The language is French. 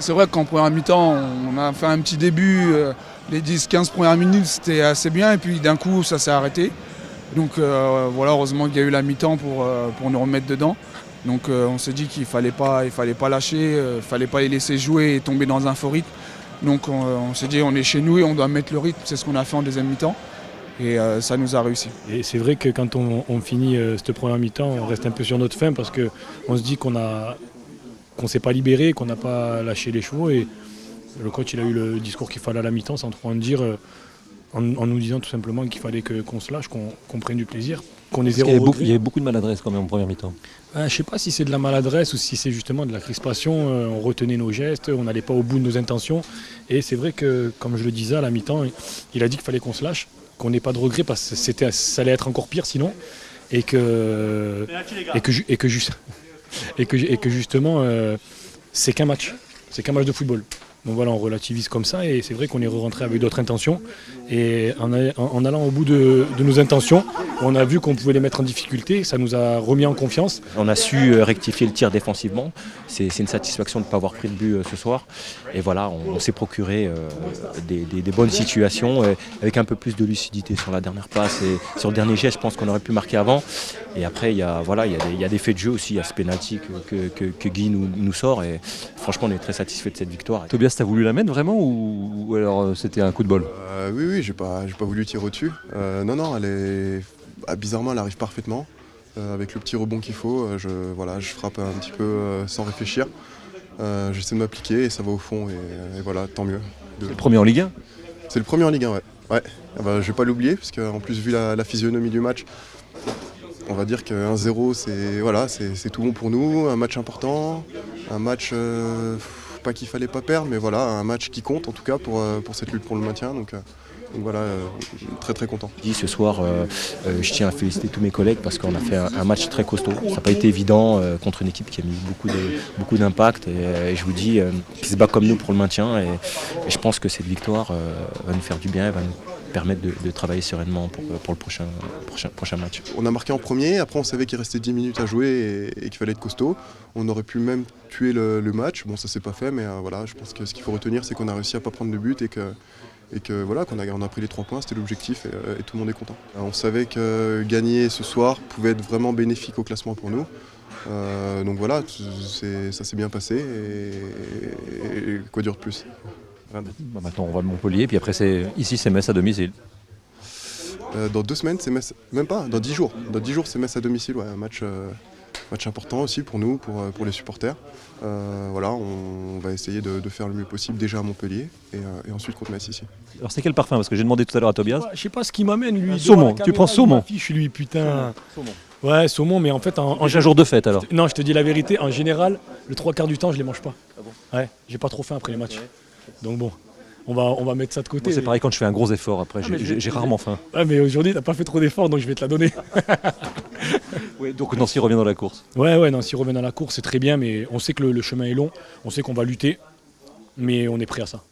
C'est vrai qu'en première mi-temps, on a fait un petit début. Les 10-15 premières minutes, c'était assez bien. Et puis d'un coup, ça s'est arrêté. Donc voilà, heureusement qu'il y a eu la mi-temps pour nous remettre dedans. Donc on s'est dit qu'il fallait pas lâcher, il fallait pas les laisser jouer et tomber dans un faux rythme. Donc on s'est dit on est chez nous et on doit mettre le rythme, c'est ce qu'on a fait en deuxième mi-temps. Et ça nous a réussi. Et c'est vrai que quand on finit cette première mi-temps, on reste un peu sur notre faim parce qu'on se dit qu'on ne s'est pas libéré, qu'on n'a pas lâché les chevaux. Et le coach il a eu le discours qu'il fallait à la mi-temps sans trop en dire, en nous disant tout simplement qu'il fallait qu'on se lâche, qu'on prenne du plaisir, qu'on ait zéro regret. Il y avait beaucoup de maladresse quand même en première mi-temps. Je ne sais pas si c'est de la maladresse ou si c'est justement de la crispation. On retenait nos gestes, on n'allait pas au bout de nos intentions. Et c'est vrai que, comme je le disais à la mi-temps, il a dit qu'il fallait qu'on se lâche, qu'on n'ait pas de regrets parce que ça allait être encore pire sinon. Et que justement, c'est qu'un match. C'est qu'un match de football. Donc voilà, on relativise comme ça et c'est vrai qu'on est rentré avec d'autres intentions. Et en allant au bout de nos intentions, on a vu qu'on pouvait les mettre en difficulté, ça nous a remis en confiance. On a su rectifier le tir défensivement. C'est une satisfaction de ne pas avoir pris le but ce soir. Et voilà, on s'est procuré des bonnes situations avec un peu plus de lucidité sur la dernière passe et sur le dernier geste. Je pense qu'on aurait pu marquer avant. Et après, il y a des faits de jeu aussi. Il y a ce pénalty que Guy nous sort. Et franchement, on est très satisfait de cette victoire. Tobias, t'as voulu la mettre vraiment ou alors c'était un coup de bol? Oui, j'ai pas voulu tirer au-dessus. Non, bizarrement, elle arrive parfaitement. Avec le petit rebond qu'il faut, je frappe un petit peu sans réfléchir. J'essaie de m'appliquer et ça va au fond et voilà, tant mieux. C'est le premier en Ligue 1? C'est le premier en Ligue 1, ouais. Je vais pas l'oublier parce qu'en plus vu la physionomie du match, on va dire qu'un 0 c'est tout bon pour nous, un match important, un match pas qu'il fallait pas perdre, mais voilà, un match qui compte en tout cas pour cette lutte pour le maintien. Donc voilà, très très content. Ce soir, je tiens à féliciter tous mes collègues parce qu'on a fait un match très costaud. Ça n'a pas été évident contre une équipe qui a mis beaucoup d'impact. Et je vous dis, qui se bat comme nous pour le maintien. Et je pense que cette victoire va nous faire du bien et va nous permettre de travailler sereinement pour le prochain match. On a marqué en premier, après on savait qu'il restait 10 minutes à jouer et qu'il fallait être costaud. On aurait pu même tuer le match. Bon, ça s'est pas fait, mais voilà, je pense que ce qu'il faut retenir, c'est qu'on a réussi à ne pas prendre de but et voilà, qu'on a pris les 3 points, c'était l'objectif et tout le monde est content. On savait que gagner ce soir pouvait être vraiment bénéfique au classement pour nous. Donc voilà, ça s'est bien passé et quoi dire de plus. Maintenant on va de Montpellier, puis après ici c'est Metz à domicile. Dans 2 semaines, c'est Metz, même pas, dans 10 jours. Dans 10 jours, c'est Metz à domicile, ouais, un match important aussi pour nous, pour les supporters. Voilà, on va essayer de faire le mieux possible déjà à Montpellier et ensuite contre Metz ici. Alors c'est quel parfum? Parce que j'ai demandé tout à l'heure à Tobias. Je sais pas ce qu'il m'amène lui. Saumon, tu prends saumon? Je suis lui, putain. Saumon. Ouais, saumon, mais en fait... J'ai un jour de fête alors. Non, je te dis la vérité, en général, le 3/4 du temps, je les mange pas. Ah bon? Ouais, j'ai pas trop faim après les matchs. Ouais. Donc bon, on va mettre ça de côté. Moi, c'est pareil quand je fais un gros effort après, j'ai rarement faim. Ouais, mais aujourd'hui, t'as pas fait trop d'efforts, donc je vais te la donner. Oui, donc Nancy revient dans la course. Ouais, Nancy revient dans la course, c'est très bien, mais on sait que le chemin est long, on sait qu'on va lutter, mais on est prêt à ça.